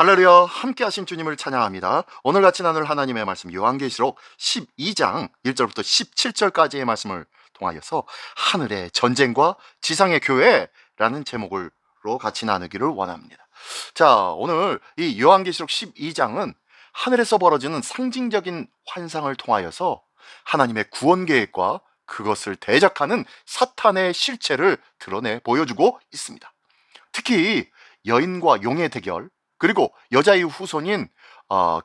할렐루야, 함께 하신 주님을 찬양합니다. 오늘 같이 나눌 하나님의 말씀 요한계시록 12장 1절부터 17절까지의 말씀을 통하여서 하늘의 전쟁과 지상의 교회라는 제목으로 같이 나누기를 원합니다. 자, 오늘 이 요한계시록 12장은 하늘에서 벌어지는 상징적인 환상을 통하여서 하나님의 구원 계획과 그것을 대적하는 사탄의 실체를 드러내 보여주고 있습니다. 특히 여인과 용의 대결, 그리고 여자의 후손인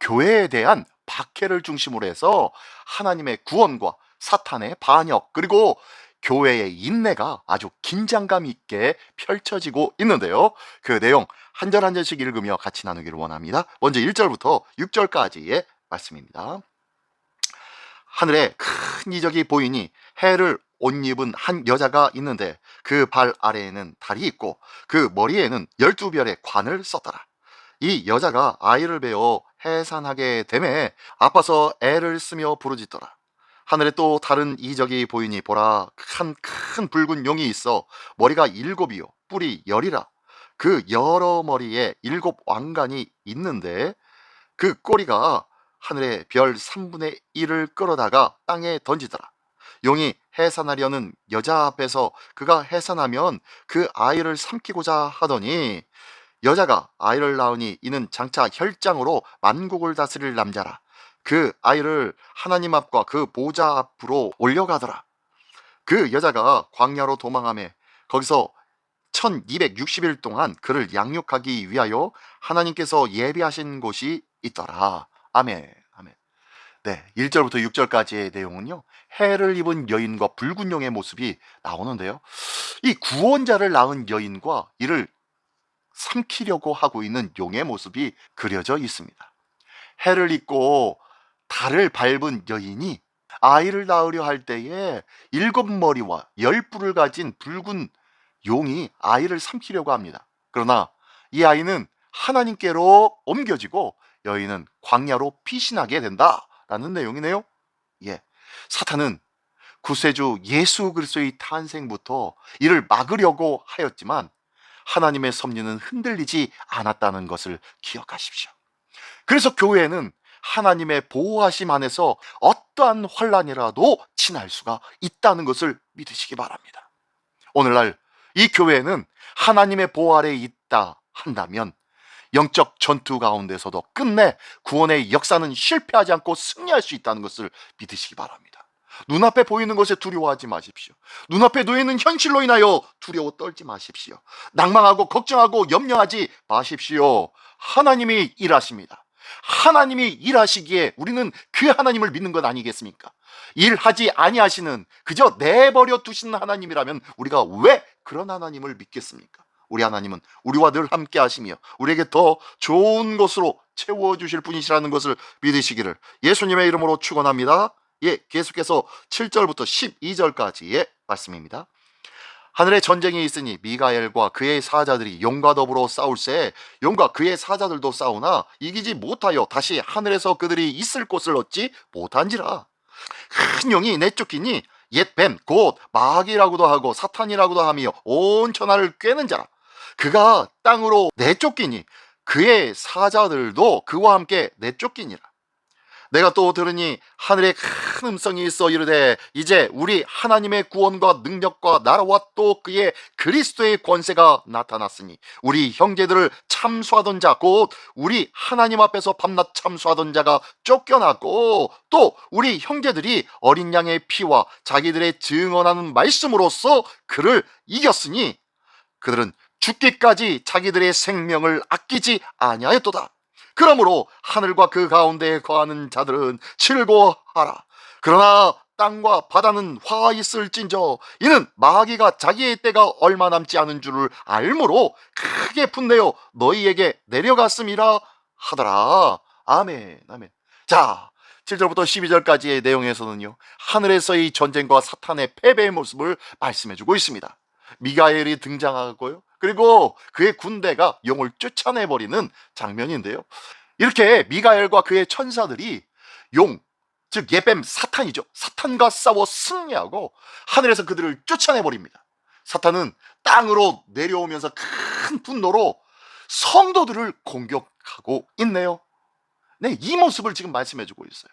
교회에 대한 박해를 중심으로 해서 하나님의 구원과 사탄의 반역, 그리고 교회의 인내가 아주 긴장감 있게 펼쳐지고 있는데요. 그 내용 한 절 한 절씩 읽으며 같이 나누기를 원합니다. 먼저 1절부터 6절까지의 말씀입니다. 하늘에 큰 이적이 보이니 해를 옷 입은 한 여자가 있는데 그 발 아래에는 달이 있고 그 머리에는 12별의 관을 썼더라. 이 여자가 아이를 베어 해산하게 되매 아파서 애를 쓰며 부르짖더라. 하늘에 또 다른 이적이 보이니 보라, 큰 붉은 용이 있어 머리가 7이요 뿔이 10이라. 그 여러 머리에 7 왕관이 있는데 그 꼬리가 하늘의 별 3분의 1을 끌어다가 땅에 던지더라. 용이 해산하려는 여자 앞에서 그가 해산하면 그 아이를 삼키고자 하더니 여자가 아이를 낳으니 이는 장차 혈장으로 만국을 다스릴 남자라. 그 아이를 하나님 앞과 그 보좌 앞으로 올려가더라. 그 여자가 광야로 도망하며 거기서 1260일 동안 그를 양육하기 위하여 하나님께서 예비하신 곳이 있더라. 아멘. 아멘. 네, 1절부터 6절까지의 내용은요, 해를 입은 여인과 붉은 용의 모습이 나오는데요, 이 구원자를 낳은 여인과 이를 삼키려고 하고 있는 용의 모습이 그려져 있습니다. 해를 입고 달을 밟은 여인이 아이를 낳으려 할 때에 7머리와 10뿔을 가진 붉은 용이 아이를 삼키려고 합니다. 그러나 이 아이는 하나님께로 옮겨지고 여인은 광야로 피신하게 된다라는 내용이네요. 예, 사탄은 구세주 예수 그리스도의 탄생부터 이를 막으려고 하였지만 하나님의 섭리는 흔들리지 않았다는 것을 기억하십시오. 그래서 교회는 하나님의 보호하심 안에서 어떠한 환난이라도 지날 수가 있다는 것을 믿으시기 바랍니다. 오늘날 이 교회는 하나님의 보호 아래에 있다 한다면 영적 전투 가운데서도 끝내 구원의 역사는 실패하지 않고 승리할 수 있다는 것을 믿으시기 바랍니다. 눈앞에 보이는 것에 두려워하지 마십시오. 눈앞에 놓이는 현실로 인하여 두려워 떨지 마십시오. 낭망하고 걱정하고 염려하지 마십시오. 하나님이 일하십니다. 하나님이 일하시기에 우리는 그 하나님을 믿는 것 아니겠습니까? 일하지 아니하시는, 그저 내버려 두시는 하나님이라면 우리가 왜 그런 하나님을 믿겠습니까? 우리 하나님은 우리와 늘 함께 하시며 우리에게 더 좋은 것으로 채워주실 분이시라는 것을 믿으시기를 예수님의 이름으로 축원합니다. 예, 계속해서 7절부터 12절까지의 말씀입니다. 하늘에 전쟁이 있으니 미가엘과 그의 사자들이 용과 더불어 싸울새 용과 그의 사자들도 싸우나 이기지 못하여 다시 하늘에서 그들이 있을 곳을 얻지 못한지라. 큰 용이 내쫓기니 옛뱀 곧 마귀라고도 하고 사탄이라고도 하며 온 천하를 꿰는 자라. 그가 땅으로 내쫓기니 그의 사자들도 그와 함께 내쫓기니라. 내가 또 들으니 하늘에 큰 음성이 있어 이르되 이제 우리 하나님의 구원과 능력과 나라와 또 그의 그리스도의 권세가 나타났으니 우리 형제들을 참수하던 자 곧 우리 하나님 앞에서 밤낮 참수하던 자가 쫓겨났고 또 우리 형제들이 어린 양의 피와 자기들의 증언하는 말씀으로써 그를 이겼으니 그들은 죽기까지 자기들의 생명을 아끼지 아니하였도다. 그러므로 하늘과 그 가운데에 거하는 자들은 즐거워하라. 그러나 땅과 바다는 화 있을진저 이는 마귀가 자기의 때가 얼마 남지 않은 줄을 알므로 크게 분내어 너희에게 내려갔음이라 하더라. 아멘. 아멘. 자, 7절부터 12절까지의 내용에서는요, 하늘에서의 전쟁과 사탄의 패배의 모습을 말씀해주고 있습니다. 미가엘이 등장하고요, 그리고 그의 군대가 용을 쫓아내버리는 장면인데요, 이렇게 미가엘과 그의 천사들이 용, 즉 예뱀 사탄이죠, 사탄과 싸워 승리하고 하늘에서 그들을 쫓아내버립니다. 사탄은 땅으로 내려오면서 큰 분노로 성도들을 공격하고 있네요. 네, 이 모습을 지금 말씀해주고 있어요.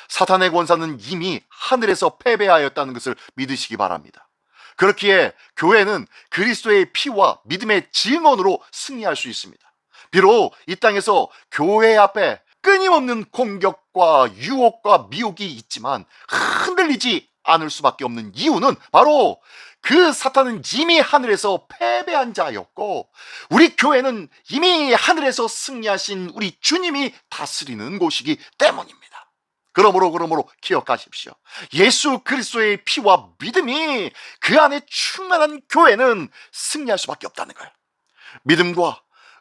사탄의 권사는 이미 하늘에서 패배하였다는 것을 믿으시기 바랍니다. 그렇기에 교회는 그리스도의 피와 믿음의 증언으로 승리할 수 있습니다. 비록 이 땅에서 교회 앞에 끊임없는 공격과 유혹과 미혹이 있지만 흔들리지 않을 수밖에 없는 이유는 바로 그 사탄은 이미 하늘에서 패배한 자였고, 우리 교회는 이미 하늘에서 승리하신 우리 주님이 다스리는 곳이기 때문입니다. 그러므로 기억하십시오. 예수 그리스도의 피와 믿음이 그 안에 충만한 교회는 승리할 수밖에 없다는 거예요. 믿음과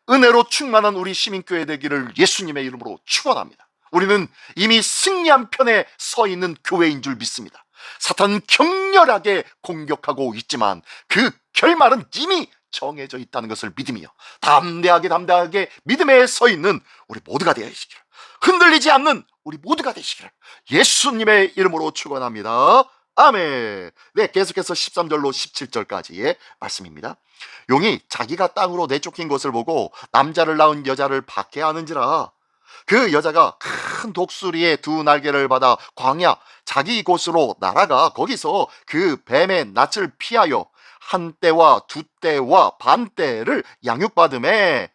은혜로 충만한 우리 시민교회 되기를 예수님의 이름으로 축원합니다. 우리는 이미 승리한 편에 서 있는 교회인 줄 믿습니다. 사탄은 격렬하게 공격하고 있지만 그 결말은 이미 정해져 있다는 것을 믿으며 담대하게 믿음에 서 있는 우리 모두가 되시기를, 흔들리지 않는 우리 모두가 되시기를 예수님의 이름으로 축원합니다. 아멘. 네, 계속해서 13절로 17절까지의 말씀입니다. 용이 자기가 땅으로 내쫓긴 것을 보고 남자를 낳은 여자를 박해하는지라. 그 여자가 큰 독수리의 두 날개를 받아 광야 자기 곳으로 날아가 거기서 그 뱀의 낯을 피하여 한 때와 두 때와 반 때를 양육받음에,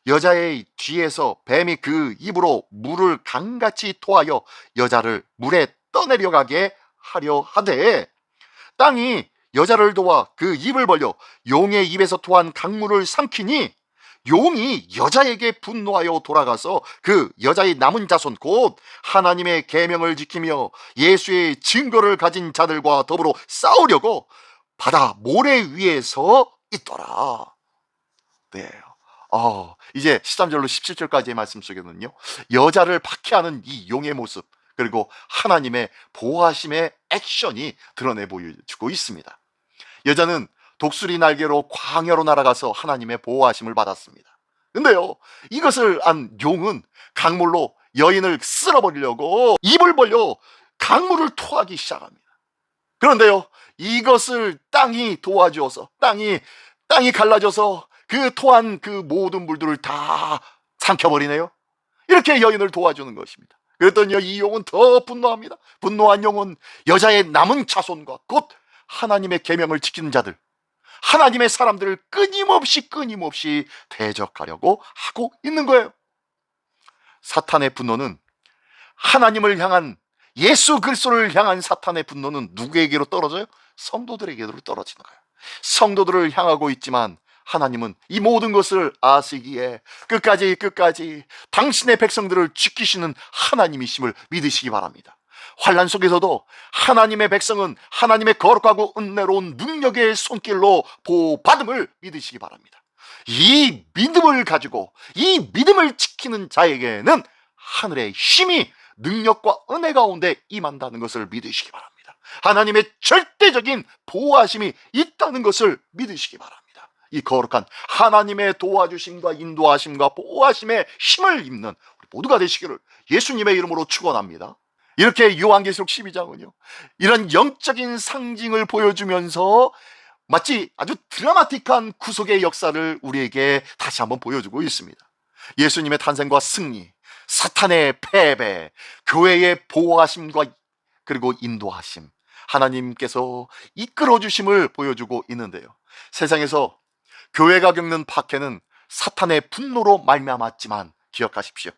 여자의 뒤에서 뱀이 그 입으로 물을 강같이 토하여 여자를 물에 떠내려가게 하려 하되, 땅이 여자를 도와 그 입을 벌려 용의 입에서 토한 강물을 삼키니 용이 여자에게 분노하여 돌아가서 그 여자의 남은 자손 곧 하나님의 계명을 지키며 예수의 증거를 가진 자들과 더불어 싸우려고 바다 모래 위에서 있더라. 네. 이제 13절로 17절까지의 말씀 속에는요, 여자를 박해하는 이 용의 모습, 그리고 하나님의 보호하심의 액션이 드러내 보여주고 있습니다. 여자는 독수리 날개로 광야로 날아가서 하나님의 보호하심을 받았습니다. 근데요, 이것을 안 용은 강물로 여인을 쓸어버리려고 입을 벌려 강물을 토하기 시작합니다. 그런데요, 이것을 땅이 도와주어서 땅이 갈라져서 그 토한 그 모든 물들을 다 삼켜버리네요. 이렇게 여인을 도와주는 것입니다. 그랬더니 이 용은 더 분노합니다. 분노한 용은 여자의 남은 자손과 곧 하나님의 계명을 지키는 자들, 하나님의 사람들을 끊임없이 대적하려고 하고 있는 거예요. 사탄의 분노는, 하나님을 향한, 예수 그리스도를 향한 사탄의 분노는 누구에게로 떨어져요? 성도들에게로 떨어지는 거예요. 성도들을 향하고 있지만 하나님은 이 모든 것을 아시기에 끝까지 당신의 백성들을 지키시는 하나님이심을 믿으시기 바랍니다. 환난 속에서도 하나님의 백성은 하나님의 거룩하고 은혜로운 능력의 손길로 보호받음을 믿으시기 바랍니다. 이 믿음을 가지고 이 믿음을 지키는 자에게는 하늘의 힘이 능력과 은혜 가운데 임한다는 것을 믿으시기 바랍니다. 하나님의 절대적인 보호하심이 있다는 것을 믿으시기 바랍니다. 이 거룩한 하나님의 도와주심과 인도하심과 보호하심의 힘을 입는 우리 모두가 되시기를 예수님의 이름으로 축원합니다. 이렇게 요한계시록 12장은요, 이런 영적인 상징을 보여주면서 마치 아주 드라마틱한 구속의 역사를 우리에게 다시 한번 보여주고 있습니다. 예수님의 탄생과 승리, 사탄의 패배, 교회의 보호하심과 그리고 인도하심, 하나님께서 이끌어주심을 보여주고 있는데요, 세상에서 교회가 겪는 박해는 사탄의 분노로 말미암았지만 기억하십시오.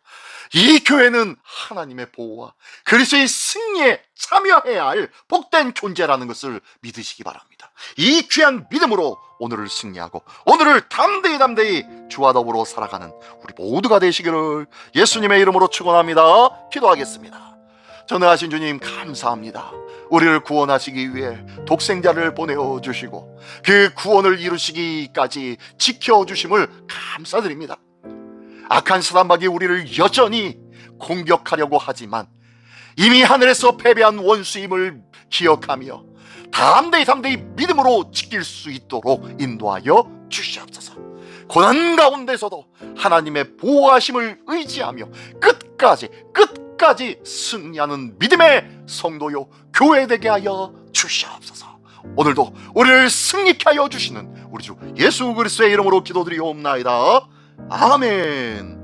이 교회는 하나님의 보호와 그리스도의 승리에 참여해야 할 복된 존재라는 것을 믿으시기 바랍니다. 이 귀한 믿음으로 오늘을 승리하고 오늘을 담대히 주와 더불어 살아가는 우리 모두가 되시기를 예수님의 이름으로 축원합니다. 기도하겠습니다. 전능하신 주님, 감사합니다. 우리를 구원하시기 위해 독생자를 보내주시고 그 구원을 이루시기까지 지켜주심을 감사드립니다. 악한 사단마귀 우리를 여전히 공격하려고 하지만 이미 하늘에서 패배한 원수임을 기억하며 담대히 믿음으로 지킬 수 있도록 인도하여 주시옵소서. 고난 가운데서도 하나님의 보호하심을 의지하며 끝까지 승리하는 믿음의 성도요 교회 되게 하여 주시옵소서. 오늘도 우리를 승리케 하여 주시는 우리 주 예수 그리스도의 이름으로 기도드리옵나이다. 아멘.